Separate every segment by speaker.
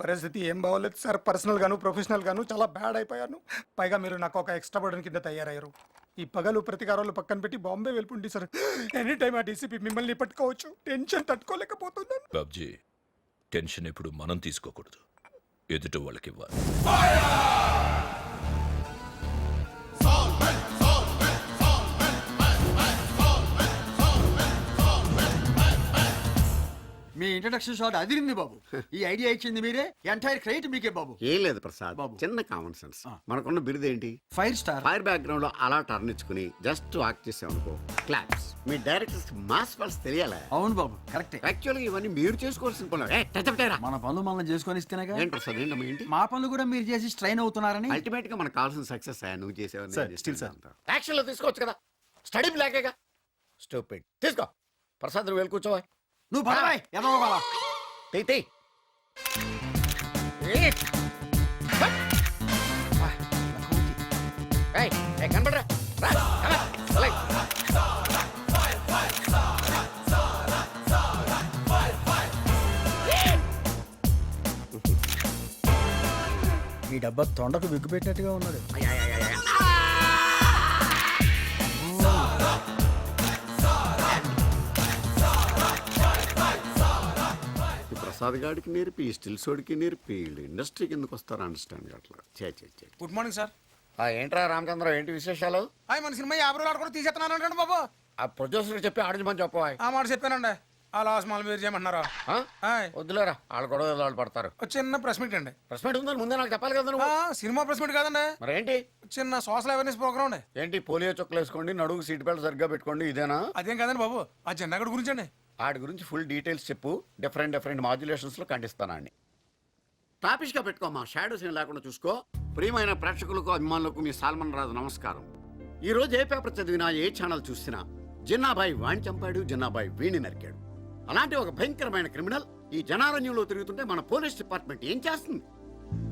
Speaker 1: పరిస్థితి ఏం బాగోలేదు సార్. పర్సనల్ గాను ప్రొఫెషనల్ గాను చాలా బ్యాడ్ అయిపోయాను. పైగా మీరు నాకు ఒక ఎక్స్ట్రా బర్డన్ కింద తయారయ్యారు. ఈ పగలు ప్రతికారాలు పక్కన పెట్టి బాంబే వెళ్ళిపోండి సార్. ఎనీ టైం ఆ డీసీపీ మిమ్మల్ని పట్టుకోవచ్చు. టెన్షన్ తట్టుకోలేకపోతున్నాను.
Speaker 2: బాబ్జీ, టెన్షన్ ఎప్పుడు మనం తీసుకోకూడదు, ఎదుట వాళ్ళకి ఇవ్వాలి.
Speaker 3: మీ ఇంట్రడక్షన్ షాట్ అదిరింది బాబు. ఈ ఐడియా ఇచ్చింది మీరే, ఎంటైర్ క్రెడిట్ మీకే బాబు.
Speaker 4: ఏం లేదు ప్రసాద్
Speaker 3: బాబు.
Speaker 4: చిన్న కామన్ సెన్స్. మనకున్న బిరుదు ఏంటి?
Speaker 3: 5 స్టార్.
Speaker 4: ఫైర్ బ్యాక్గ్రౌండ్ లో అలా టర్న్ ఇచ్చుకుని జస్ట్ వాక్ చేసామనుకో క్లాప్స్. మీ డైరెక్టర్స్ మాస్ పల్స్ తెలియాలా?
Speaker 3: అవును బాబు, కరెక్టే.
Speaker 4: యాక్చువల్గా ఇవన్నీ మీరు చేసుకోవాల్సిన పనులు.
Speaker 3: మన పనులు మనం చేసుకొని ఇస్తేనేగా.
Speaker 4: ఏంటి ప్రసాద్ ఏంటమ్మా ఏంటి?
Speaker 3: మా పనులు కూడా మీరు చేసి స్ట్రైన్ అవుతున్నారని.
Speaker 4: అల్టిమేట్ గా మనకు కావాల్సిన సక్సెస్ నువ్వు చేసేవని
Speaker 1: సార్.
Speaker 4: యాక్షన్ లో తీసుకోవచ్చు కదా, స్టడీ బ్లాకేగా. స్టూపిడ్. తీసుకో ప్రసాద్, నువ్వు వెళ్ళి కూర్చోవా.
Speaker 3: నువ్వు పడవాయ్ ఎదవ బావా.
Speaker 4: తెయ్ కనపడరా.
Speaker 3: ఈ డబ్బా తొండకు విగ్గు పెట్టినట్టుగా ఉన్నాడు.
Speaker 4: ప్రసాద్ గాడికి నేర్పి స్టిల్స్ ఓడికి నేర్పి ఇండస్ట్రీకి ఎందుకు వస్తారో అండర్స్టాండ్ అట్లా.
Speaker 1: Good morning sir.
Speaker 4: ఏంట్రా రామచంద్ర, ఏంటి విశేషాలు?
Speaker 1: మన సినిమా 50 రోజులు ఆడుకుని తీసేస్తున్నాను బాబు.
Speaker 4: ఆ ప్రొడ్యూసర్ చెప్పి ఆడించమని చెప్పవా.
Speaker 1: ఆ మాట చెప్పానండి. ఆ లాస్ మాల్ మీరు చేయమంటున్నారా?
Speaker 4: వద్దులేరా, వాళ్ళు కూడా వాళ్ళు పడతారు.
Speaker 1: చిన్న ప్రెస్ మీట్ అండి.
Speaker 4: ప్రెస్ మీట్ ఉందని ముందే నాకు చెప్పాలి కదా నువ్వు.
Speaker 1: సినిమా ప్రెస్ మీట్ కాదండి,
Speaker 4: మరేంటి?
Speaker 1: చిన్న సోషల్ అవేర్నెస్ ప్రోగ్రామ్ అండి.
Speaker 4: ఏంటి పోలియో చుక్కలు వేసుకోండి, నడుగు సీట్ బెల్ట్ సరిగ్గా పెట్టుకోండి, ఇదేనా?
Speaker 1: అదేం కాదండి బాబు, ఆ జెండా గడి గురించి అండి.
Speaker 4: వాడి గురించి ఫుల్ డీటెయిల్స్ చెప్పు. డిఫరెంట్ మాడ్యులేషన్స్ లో ఖండిస్తానండి. టాపిష్ గా పెట్టుకోమా, షాడోస్ ఏం లేకుండా చూసుకో. ప్రియమైన ప్రేక్షకులకు అభిమానులకు మీ సాల్మన్ రాజు నమస్కారం. ఈ రోజు ఏ పేపర్ చదివినా, ఏ ఛానల్ చూసినా జిన్నాబాయి వాణ్ణి చంపాడు, జిన్నాబాయి వీణ్ణి నరికాడు. అలాంటి ఒక భయంకరమైన క్రిమినల్ ఈ జనారణ్యంలో తిరుగుతుంటే మన పోలీస్ డిపార్ట్మెంట్ ఏం చేస్తుంది?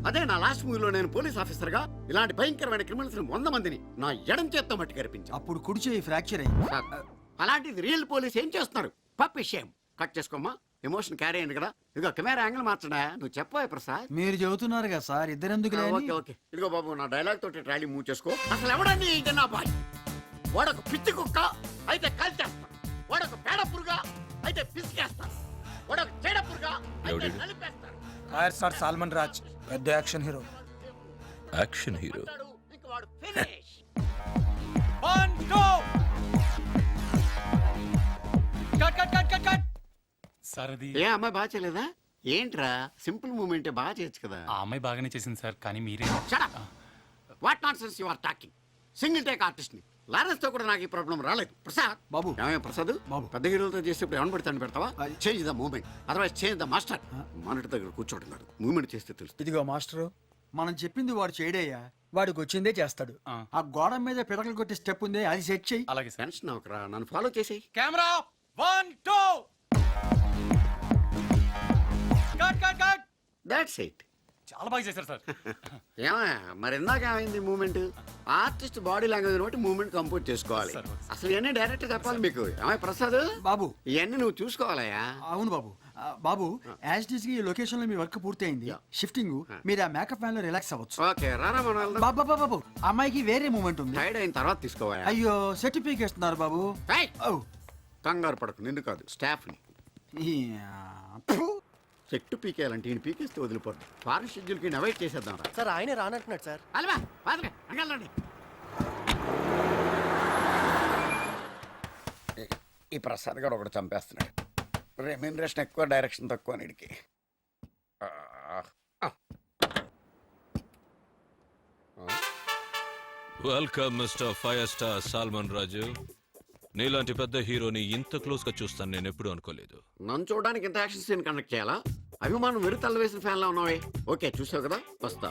Speaker 4: అదే నా లాస్ట్ మూవీలో నేను పోలీస్ ఆఫీసర్ గా ఇలాంటి భయంకరమైన క్రిమినల్స్ 100 మందిని నా ఎడం చేత్తో మట్టి కనిపించాను.
Speaker 3: అప్పుడు కుడి చేయి ఫ్రాక్చర్ అయింది.
Speaker 4: అలాంటిది రియల్ పోలీస్ ఏం చేస్తున్నారు? Puppy shame. కట్ చేసుకోమ్మా, ఎమోషన్ క్యారీ అయింది కదా. ఇదిగో కెమెరా యాంగిల్ మార్చడా, నువ్వు చెప్పవా ప్రసాద్.
Speaker 3: మీరు చెబుతున్నారు కదా సార్, ఇద్దరెందుకు?
Speaker 4: ఓకే ఇదిగో బాబు, నా డైలాగ్ తోటి ట్రాలీ మూవ్ చేసుకో. అసలు ఎవడని జనాబాయ్? వాడొక పిచ్చి కుక్క అయితే కాల్చేస్తా, వాడొక పేడ పురుగా అయితే పిసికేస్తాను, వాడొక చెడ పురుగా అయితే నలిపేస్తాను.
Speaker 1: సార్ సాల్మన్ రాజ్ పెద్ద యాక్షన్ హీరో.
Speaker 2: Action hero.
Speaker 4: ఇంక వాడు ఫినిష్.
Speaker 5: సార్ అది
Speaker 4: ఏ అమ్మాయి బాగా చేయలేదా? ఏంట్రా సింపుల్ మూమెంట్ బాగా చేయొచ్చు కదా.
Speaker 5: ఆ అమ్మాయి బాగానే చేసింది సార్, కానీ మీరే.
Speaker 4: What nonsense you are talking. Single take artist ని లారెన్స్ తో కూడా నాకు ఈ ప్రాబ్లం రాలేదు. ప్రసాద్
Speaker 3: బాబు.
Speaker 4: ఏమయ్య ప్రసాద్
Speaker 3: బాబు.
Speaker 4: పెద్ద హీరోలతో చేసేప్పుడు ఏమని పెడతాను పెడతావా? Change the moment, otherwise change the master. Monitor దగ్గర కూర్చోవడం కాదు, మూమెంట్ చేస్తే తెలుస్తుంది.
Speaker 3: ఇదిగో మాస్టరు, మనం చెప్పింది వాడు చేయడయ్యా, వాడికి వచ్చిందే చేస్తాడు. ఆ గోడ మీద పిడకలు కొట్టే స్టెప్ ఉంది, అది సెట్ చెయ్యి.
Speaker 5: అలాగే సార్.
Speaker 4: టెన్షన్ అవకరా, నన్ను ఫాలో చేసేయి.
Speaker 5: Camera 1 2 cut cut cut.
Speaker 4: That's it.
Speaker 5: చాలా బాగా చేశారు సార్.
Speaker 4: ఏమయ్య మరి ఇందాక ఏమైంది మూమెంట్? ఆర్టిస్ట్ బాడీ లాంగ్వేజ్ బట్టి మూమెంట్ కంపోజ్ చేసుకోవాలి. అసలు ఇవన్నీ డైరెక్ట్ చెప్పాలి మీకు. ఏమయ్య ప్రసాద్
Speaker 3: బాబు,
Speaker 4: ఇవన్నీ నువ్వు చూసుకోవాలయ్యా.
Speaker 3: అవును బాబు. బాబు, యాజ్ ఇట్ ఈస్ గా ఈ లొకేషన్ లో మీ వర్క్ పూర్తయింది. షిఫ్టింగ్, మీరు ఆ మేకప్ ఫ్యాన్ లో రిలాక్స్ అవ్వచ్చు.
Speaker 4: ఓకే రారా మన వెళ్దాం.
Speaker 3: బాబా బాబు, అమ్మాయికి వేరే మూమెంట్ ఉంది.
Speaker 4: టైర్డ్ అయిన తర్వాత తీసుకోవాలి.
Speaker 3: అయ్యో, సర్టిఫికేట్ ఇస్తున్నారు బాబు.
Speaker 4: కంగారు పడకు, నిన్ను కాదు స్టాఫ్ ని. చెట్టు పీకేయాలంటే ఈయన పీకేస్తే వదిలిపోద్ది. ఫారెన్ షెడ్యూల్ కి అవాయిడ్ చేసేద్దాం రా.
Speaker 6: సార్ ఆయనే రానంటున్నాడు సార్.
Speaker 4: అలవా పాదలే అంగలండి. ఈ ప్రసాద్ గారు ఒకటి చంపేస్తున్నాడు. రెమ్యూనరేషన్ ఎక్కువ, డైరెక్షన్ తక్కువ నీడికి.
Speaker 2: Welcome mister fire star Salmon Raju. నీలాంటి పెద్ద హీరోని ఇంత క్లోజ్ గా చూస్తాను నేను ఎప్పుడు అనుకోలేదు.
Speaker 4: నన్ను చూడడానికి ఇంత యాక్షన్ సీన్ కండక్ట్ చేయాలా? అభిమానం వెరు తల్ల వేసిన ఫ్యాన్ లా ఉన్నావే. ఓకే చూసావు కదా, వస్తా.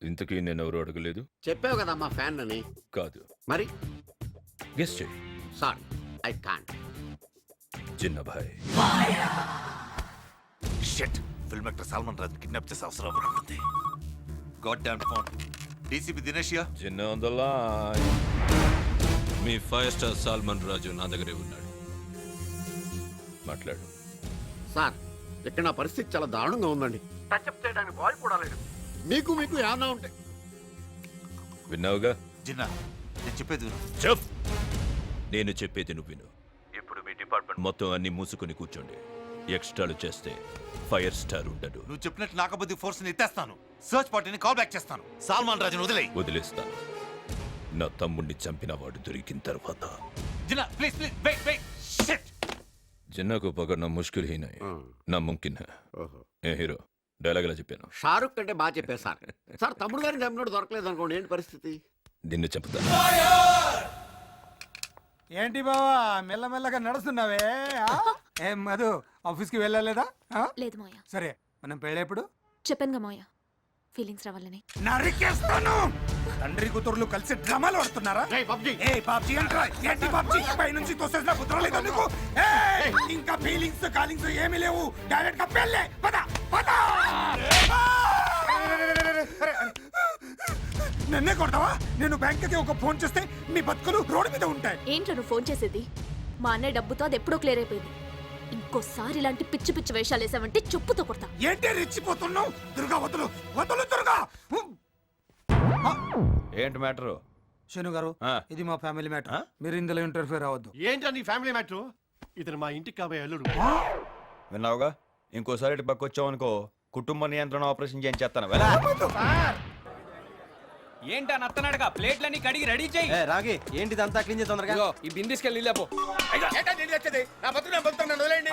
Speaker 2: ఇంతకీ నేను ఎవరు అడగలేదు.
Speaker 4: చెప్పావు కదా మా ఫ్యాన్ అని.
Speaker 2: కాదు
Speaker 4: మరి
Speaker 2: గెస్ట్ చేయి.
Speaker 4: Sorry I can't.
Speaker 2: Jinnabhai.
Speaker 7: Shit, film actor Salman Raj kidnap చేసే అవసరం ఉంటుంది. God damn phone. డీసీపీ దినేషియా.
Speaker 2: Jinna on the line. మీ ఫైర్ స్టార్ సాల్మన్ రాజు నా దగ్గరే ఉన్నాడు, మాట్లాడు.
Speaker 4: సార్ ఇక్కడ నా పరిస్థితి చాలా దారుణంగా ఉందండి టచ్అప్ చేయడానికి బాయ్ కూడా లేడు. మీకు ఏమన్నా ఉంటాయి.
Speaker 2: విన్నావుగా?
Speaker 7: జిన్నా నేను చెప్పేది విను.
Speaker 2: చెప్. నేను చెప్పేది నువ్వు విను. ఇప్పుడు మీ డిపార్ట్మెంట్ మొత్తం అన్ని మూసుకుని కూర్చోండి. ఎక్స్ట్రాలు చేస్తే ఫైర్ స్టార్ ఉండడు.
Speaker 7: నువ్వు చెప్పినట్టు నాకబద్ది ఫోర్స్ ని ఎత్తేస్తాను. సర్చ్ పార్టీని కాల్ బ్యాక్ చేస్తాను. సాల్మాన్ రాజును వదిలేయ్.
Speaker 2: వదిలేస్తాను. నా తమ్ముణ్ణి చంపిన వాడు దొరికిన తర్వాత
Speaker 7: Jinna please please wait wait shit.
Speaker 2: Jinna को पकड़ना मुश्किल ही नहीं ना मुमकिन है. ఏ హీరో డైలాగ్ ఎలా చెప్పాను?
Speaker 4: షారుఖ్ కంటే బాగా చెప్పారు సార్. సార్ తమ్ముడు గారిని చంపినోడు దొరకలేదు అనుకోండి, ఏంటి పరిస్థితి?
Speaker 2: దీన్ని చంపుతాను.
Speaker 1: ఏంటి బావా మెల్లమెల్లగా నడుస్తున్నావే ఆ? ఏం మధు ఆఫీస్కి వెళ్ళలేదా ఆ?
Speaker 6: లేదు మోయ,
Speaker 1: సరే మనం పెళ్ళేప్పుడు
Speaker 6: చెప్పానుగా మోయ, ఫీలింగ్స్ రావాలని.
Speaker 1: నరికేస్తాను. తండ్రి కూతుర్లు కలిసి డ్రామాలు ఆడుతున్నారా? ఏ బాబ్జీ అంటారా? ఏంటి బాబ్జీ పై నుంచి తోసేసిన కుదరలేదు నీకు? ఏయ్, ఇంకా ఫీలింగ్స్ కాలింగ్స్ ఏమీ లేవు. డైరెక్ట్ గా పెళ్ళే. పద పద. నన్నే కొడతావా? నేను బ్యాంక్కి ఒక ఫోన్ చేస్తే మీ బతుకులు రోడ్డు మీద ఉంటాయి.
Speaker 6: ఏంట్రా నువ్వు ఫోన్ చేసేది? మా అన్నయ్య డబ్బుతో అది ఎప్పుడో క్లియర్ అయిపోయింది. ఇంకోసారి ఇలాంటి పిచ్చి పిచ్చి వేషాలు వేసావంటే చెప్పుతో కొడతా.
Speaker 1: ఏంటి రెచ్చిపోతున్నావు? దుర్గా వదులు వదులు దుర్గా.
Speaker 8: ఏంటి మ్యాటరు?
Speaker 1: శను గారు ఇది మా ఫ్యామిలీ మ్యాటర్. మీరు ఇందులో ఇంటర్ఫియర్ అవ్వద్దు.
Speaker 9: ఏంటో నీ ఫ్యామిలీ మ్యాటర్? ఇతను మా ఇంటికి కాబోయే అల్లుడు.
Speaker 8: విన్నావుగా? ఇంకోసారి ఇటు పక్క వచ్చావు అనుకో, కుటుంబ నియంత్రణ ఆపరేషన్ చేయించేస్తాను.
Speaker 5: ఏంటా నత్తనాడుగా ప్లేట్లన్నీ కడిగి రెడీ చేయి.
Speaker 3: రాగి ఏంటిదంతా క్లీన్ చేసి తొందరగా.
Speaker 5: ఈ బిందిస్కెళ్ళి లేపో.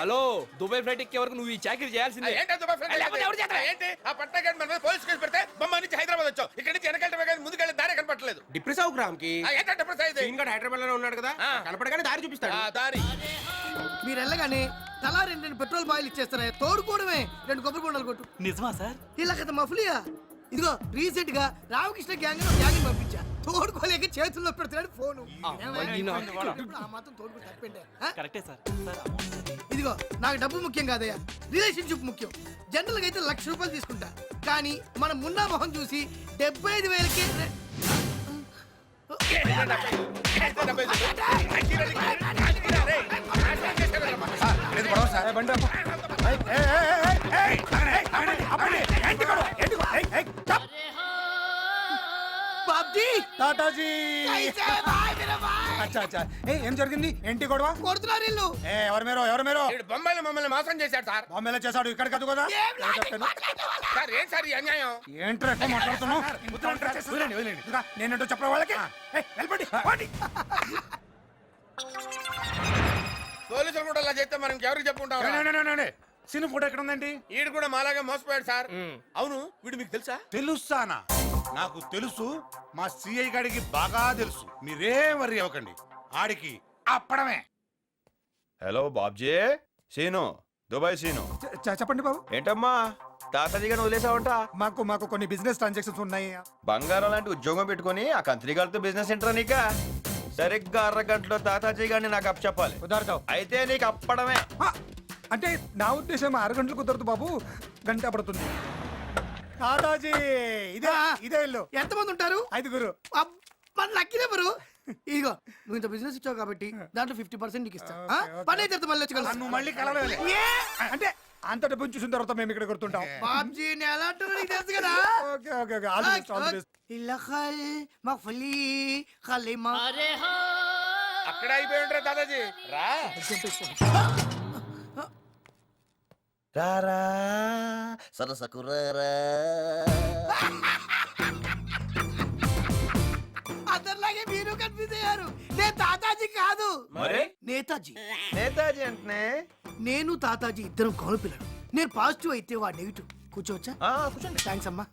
Speaker 5: హలో, దుబాయ్ ఫ్లైట్ ఎక్కే వరకు నువ్వు ఈ చాకరీ చేయాల్సిందే.
Speaker 9: హైదరాబాద్ వచ్చావు, ఇక్కడ నుంచి వెనకాల ముందుకెళ్ళి దారి కనపడలేదు. డిప్రెస్ అవు గ్రామ్ కి హైదరాబాద్ లోనే ఉన్నాడు కదా, కనపడగానే దారి చూపిస్తాడు. దారి
Speaker 3: మీరు వెళ్ళగానే తలా రెండు పెట్రోల్ బాయిల్ ఇచ్చేస్తారా? తోడుకోవడమే 2 కొబ్బరి బొండాలు కొట్టు.
Speaker 5: నిజమా సార్?
Speaker 3: ఇలా కదా మఫ్లియా. ఇదిగో రీసెంట్ గా రామకృష్ణ గ్యాంగ్ పంపించా. తోడుకోలేక చేతుల్లో పెడుతున్నాడు ఫోను. ఆ మాత్రం తోడుకుని తప్పండి.
Speaker 5: కరెక్టే సార్.
Speaker 3: ఇదిగో నాకు డబ్బు ముఖ్యం కాదయ్యా, రిలేషన్షిప్ ముఖ్యం. జనరల్ గా అయితే 1,00,000 రూపాయలు తీసుకుంటా, కానీ మనం మున్నా మొహం చూసి 75,000కే బాబ్జీ
Speaker 1: తాతాజీ. అచ్చా అచ్చా. ఏం జరిగింది? ఏంటి గొడవ?
Speaker 3: కొడుతున్నారు ఇల్లు.
Speaker 1: ఎవరు మీరు ఎవరు మీరు?
Speaker 9: బొంబాయిలో మమ్మల్ని మోసం చేశాడు సార్.
Speaker 1: బాంబేలో చేశాడు, ఇక్కడ కాదు కదా?
Speaker 9: సార్ ఏం సార్ ఈ అన్యాయం?
Speaker 1: ఏంట్రా ఎక్కువ మాట్లాడుతున్నావు? ఇంకా నేనేంటో చెప్పరా వాళ్ళకి? వెళ్ళిపోండి పోండి.
Speaker 9: పోలీసులు కూడా అలా చేస్తే మనం ఎవరికి చెప్పుకుంటాం?
Speaker 1: సినిమా ఫోటో ఎక్కడ ఉందండి?
Speaker 9: ఈడు కూడా మాలాగా మోసపోయాడు సార్. అవును, వీడు మీకు తెలుసా?
Speaker 10: తెలుసానా? నాకు తెలుసు, మా సిఐ గాడికి బాగా తెలుసు. మీరేం వరి అవ్వకండి, ఆడికి అప్పడమే.
Speaker 8: హలో బాబ్జీ. సీను, దుబాయ్ సీను.
Speaker 1: చెప్పండి బాబు.
Speaker 8: ఏంటమ్మా తాతాజీ గారిని వదిలేసావంట?
Speaker 1: మాకు కొన్ని బిజినెస్ ట్రాన్సాక్షన్స్ ఉన్నాయి.
Speaker 8: బంగారం లాంటి ఉద్యోగం పెట్టుకుని ఆ కంత్రి గారితో బిజినెస్ సెంటర్ నీక. సరిగ్గా 1/2 గంటలో తాతాజీ గారిని నాకు అప్ చెప్పాలి.
Speaker 1: కుదరదు.
Speaker 8: అయితే నీకు అప్పడమే.
Speaker 1: అంటే నా ఉద్దేశం 6 గంటలు కుదరదు బాబు, గంట పడుతుంది. తాతాజీ ఇదే ఇల్లు.
Speaker 3: ఎంతమంది ఉంటారు?
Speaker 1: 5గురు.
Speaker 3: Lucky number. ఇదిగో నువ్వు ఇంత బిజినెస్ ఇచ్చావు కాబట్టి దాంట్లో 50% నీకు ఇస్తా. పని అయితే మళ్ళీ వచ్చి కలుస్తా.
Speaker 1: నువ్వు మళ్ళీ కలవాలి అంటే అంత డబ్బు చూసిన తర్వాత మేము ఇక్కడ గుర్తుంటాం.
Speaker 3: బాబ్జీ ఎలాంటి నీకు తెలుసు కదా.
Speaker 1: Okay okay okay. All the best, all the best.
Speaker 3: ఇల్లఖల్ మఫ్లీ ఖలీమా.
Speaker 9: అక్కడ అయిపోయి ఉంటారు దాదాజీ. రా
Speaker 8: రారా సరసకు రారా.
Speaker 3: అందరిలాగే మీరు కన్ఫ్యూజ్ అయ్యారు. నేను తాతాజీ కాదు,
Speaker 8: మరి
Speaker 3: నేతాజీ.
Speaker 8: నేతాజీ అంటే
Speaker 3: నేను తాతాజీ ఇద్దరం కాను పిల్లలు. నేను పాజిటివ్ అయితే వాడు నెగిటివ్. కూర్చోవచ్చా?
Speaker 8: కూర్చోండి.
Speaker 3: థ్యాంక్స్ అమ్మా.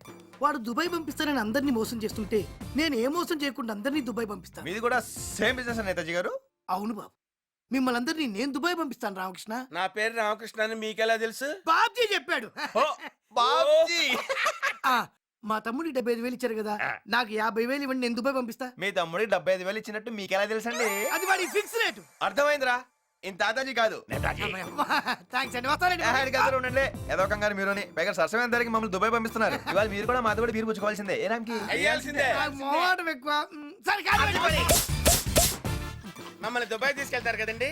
Speaker 3: వాడు దుబాయ్ పంపిస్తానని అందరినీ మోసం చేస్తుంటే నేను ఏ మోసం చేయకుండా అందరినీ దుబాయ్ పంపిస్తాను.
Speaker 8: మీది కూడా సేమ్ బిజినెస్ నేతాజీ గారు?
Speaker 3: అవును బాబు, మిమ్మల్ని అందరినీ నేను దుబాయ్ పంపిస్తాను. రామకృష్ణ.
Speaker 9: నా పేరు రామకృష్ణ అని మీకెలా తెలుసు?
Speaker 3: బాబ్జీ చెప్పాడు.
Speaker 8: బాబ్జీ.
Speaker 3: మా తమ్ముడికి 75,000 ఇచ్చారు కదా, నాకు 50,000 ఇవ్వండి, నేను దుబాయ్ పంపిస్తా.
Speaker 8: మీ తమ్ముడికి 75,000 ఇచ్చినట్టు మీకెలా తెలుసండి?
Speaker 3: అది వాడి ఫిక్స్ రేటు.
Speaker 8: అర్థమైందిరా, ఇంత తాతాజీ కాదు.
Speaker 3: థ్యాంక్స్ అండి, వస్తానండి.
Speaker 8: ఉండండి ఏదో కంగారు మీరుని. పైగా సరసమైన ధరకి మమ్మల్ని దుబాయ్ పంపిస్తున్నారు. ఇవాళ మీరు కూడా మాతో కూడా బీరు పుచ్చుకోవాల్సిందే. ఏ రామ్కి
Speaker 9: అయ్యాల్సిందే.
Speaker 3: నాకు మోహమాటం ఎక్కువ. సరే కాదు.
Speaker 9: మమ్మల్ని దుబాయ్ తీసుకెళ్తారు కదండి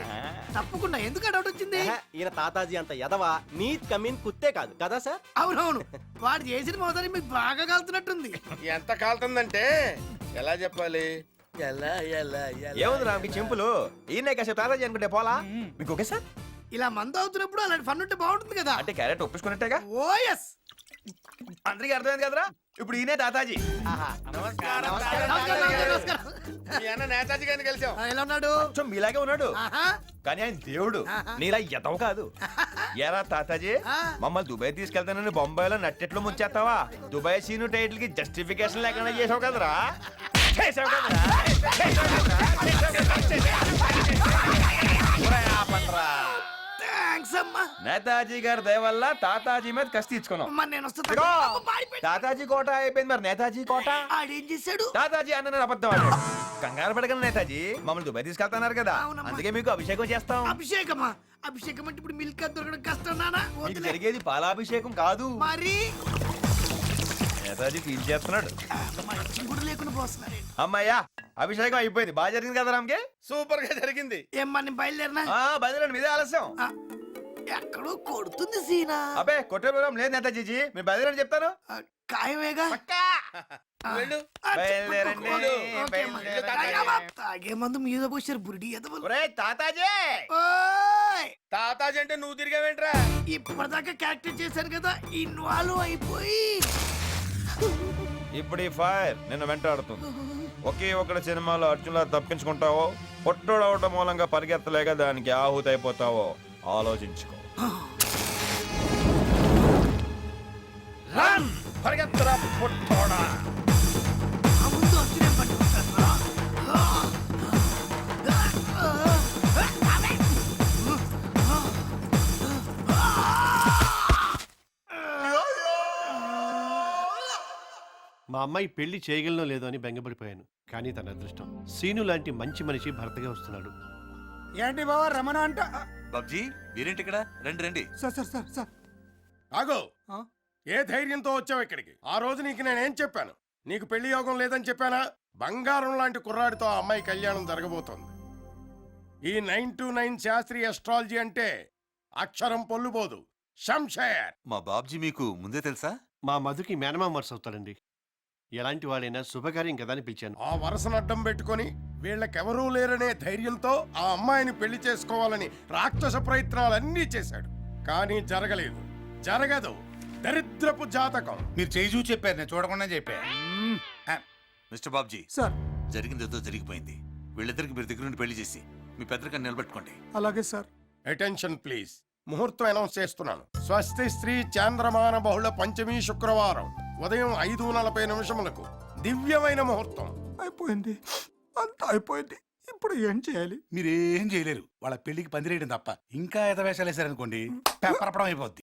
Speaker 3: తప్పకుండా ఎందుకు డౌట్ వచ్చింది
Speaker 5: ఈయన తాతాజీ అంత ఎదవా నీత్ కమీన్ కుత్తే కాదు కదా సార్?
Speaker 3: అవునవును వాడు చేసిన మోసాన్ని మీకు బాగా కలుతున్నట్టుంది.
Speaker 9: ఎంత కాలుతుందంటే ఎలా చెప్పాలి ఎలా ఎలా ఎలా
Speaker 8: ఏముంది రామ్కి చెంపులు ఈయన కాసేపు తాతాజీ అనుకుంటే పోలా మీకు ఓకే సార్?
Speaker 3: ఇలా మందు అవుతున్నప్పుడు అలాంటి ఫన్ ఉంటే బాగుంటుంది కదా.
Speaker 8: అంటే క్యారెట్ ఒప్పించుకున్నట్టేగా
Speaker 3: ఓ ఎస్.
Speaker 8: అందరికీ అర్థమైంది కదరా ఇప్పుడు ఈయనే తాతాజీ.
Speaker 9: నమస్కారం
Speaker 3: నమస్కారం.
Speaker 9: మీ అన్న నేతాజీ గారిని కలిసాం
Speaker 3: ఎలా ఉన్నాడు?
Speaker 8: కొంచెం మీలాగే ఉన్నాడు
Speaker 3: ఆహా.
Speaker 8: కానీ ఆయన దేవుడు నీలా ఎదవ కాదు. ఏరా తాతాజీ మమ్మల్ని దుబాయ్ తీసుకెళ్తానని బొంబాయిలో నట్టెట్లు ముంచేస్తావా? దుబాయ్ సీను టైటిల్ కి జస్టిఫికేషన్ లేకుండా చేసావు కదరా. చేసావు కదరా. ఒరేయ్, ఆపండ్రా.
Speaker 3: థాంక్స్ అమ్మా.
Speaker 8: నేతాజీ గారి దయ వల్ల తాతాజీ మీద కసి తీర్చుకున్నాం.
Speaker 3: అమ్మా, నేను వస్తా.
Speaker 8: ఇదిగో,
Speaker 3: అమ్మ, పాడిపోయింది.
Speaker 8: తాతాజీ కోట అయిపోయింది మరి నేతాజీ కోట.
Speaker 3: ఆడేం చేశాడు?
Speaker 8: తాతాజీ అన్న అబద్ధం ఆడాడు. కంగారు పడగల నేతాజీ మమ్మల్ని దుబాయ్ తీసుకెళ్తున్నారు కదా
Speaker 3: అవునమ్మా.
Speaker 8: అందుకే మీకు అభిషేకం చేస్తాం.
Speaker 3: అభిషేకమా? అభిషేకం అంటే ఇప్పుడు మిల్క్ దొరకడం కష్టం నానా.
Speaker 8: మీకు జరిగేది పాలాభిషేకం కాదు.
Speaker 3: మరి
Speaker 8: నేతాజీ ఫీల్ చేస్తున్నాడు.
Speaker 3: మంచి కూడా లేకుండా పోస్తున్నాడు.
Speaker 8: అమ్మయ్యా అభిషేకం అయిపోయింది. బాగా జరిగింది కదా రామ్కి.
Speaker 9: సూపర్ గా జరిగింది.
Speaker 3: ఏమ్మా, నేను బయలుదేరినా?
Speaker 8: బదిలండి మీదే ఆలస్యం.
Speaker 3: ఆ, ఎక్కడో కొడుతుంది సీనా.
Speaker 8: అబ్బే కొట్టే ప్రోగ్రాం లేదు నేతాజీ మీరు బదిలండి చెప్తాను.
Speaker 3: ఆ, ఖాయమేగా. ఆ,
Speaker 9: వెళ్ళు.
Speaker 3: ఆ,
Speaker 8: బయలుదేరండి,
Speaker 3: ఓకే అమ్మా.
Speaker 8: బయలుదేరండి.
Speaker 3: తాగమ్మా. తాగే మందు మీద పోసారు బురిడి ఎదవలు.
Speaker 8: ఒరేయ్ తాతాజీ
Speaker 3: ఓయ్!
Speaker 9: తాతాజీ అంటే నువ్వు తిరిగావేంట్రా?
Speaker 3: ఇప్పటిదాకా క్యారెక్టర్ చేశాను కదా, ఇన్వాల్వ్ అయిపోయి
Speaker 8: ఇప్పుడు ఈ ఫైర్ నిన్ను వెంటాడుతుంది. ఒకే ఒకటి సినిమాలో అర్జున్లా తప్పించుకుంటావో పొట్టోడవటం మూలంగా పరిగెత్తలేక దానికి ఆహుతి అయిపోతావో ఆలోచించుకో. రన్! పరిగెత్తరా పొట్టోడా.
Speaker 3: ఆ ముందు అర్జునే పట్టుకుంటాను.
Speaker 11: మా అమ్మాయి పెళ్లి చేయగలనో లేదో అని బెంగపడిపోయాను. కానీ తన అదృష్టం సీను లాంటి మంచి మనిషి భర్తగా వస్తున్నాడు.
Speaker 1: ఏంటి బావా రమణ అంట.
Speaker 7: బాబ్జీ మీరేంటి ఇక్కడ రండి రండి
Speaker 1: సార్ సార్ సార్ సార్
Speaker 10: ఆగో
Speaker 1: ఆ?
Speaker 10: ఏ ధైర్యంతో వచ్చావు ఇక్కడికి? ఆ రోజు నీకు నేనేం చెప్పాను? నీకు పెళ్లి యోగం లేదని చెప్పానా? బంగారం లాంటి కుర్రాడితో ఆ అమ్మాయి కళ్యాణం జరగబోతోంది. ఈ 929 శాస్త్రీయ అస్ట్రాలజీ అంటే అక్షరం పొల్లుబోదు. శంషేర్.
Speaker 7: మా బాబ్జీ మీకు ముందే తెలుసా?
Speaker 11: మా మధుకి మేనమామ వరుస అవుతాడండి. ఎలాంటి వాడైనా శుభకార్యం కదా అని పిలిచాను.
Speaker 10: ఆ వరుసను అడ్డం పెట్టుకొని వీళ్ళకెవరూ లేరనే ధైర్యంతో ఆ అమ్మాయిని పెళ్లి చేసుకోవాలని రాక్షస ప్రయత్నాలన్నీ చేశాడు. కానీ జరగలేదు, జరగదు. దరిద్రపు జాతకం.
Speaker 12: మీరు చేయి చూసి చెప్పారు, నేను చూడకుండా చెప్పా.
Speaker 7: మిస్టర్ బాబ్జీ
Speaker 1: సార్
Speaker 7: జరిగింది ఏదో జరిగిపోయింది. వీళ్ళిద్దరికి మీరు దగ్గర నుండి పెళ్లి చేసి మీ పెద్దరికని నిలబెట్టుకోండి.
Speaker 1: అలాగే సార్.
Speaker 10: Attention please. ముహూర్తం అనౌన్స్ చేస్తున్నాను. స్వస్తి శ్రీ చాంద్రమాన బహుళ పంచమి శుక్రవారం ఉదయం 5:40 దివ్యమైన ముహూర్తం.
Speaker 1: అయిపోయింది, అంతా అయిపోయింది. ఇప్పుడు ఏం చేయాలి?
Speaker 12: మీరేం చేయలేరు. వాళ్ళ పెళ్లికి పందిరేయడం తప్ప. ఇంకా ఎదవేషాలు వేశారనుకోండి పేపరపడం అయిపోద్ది.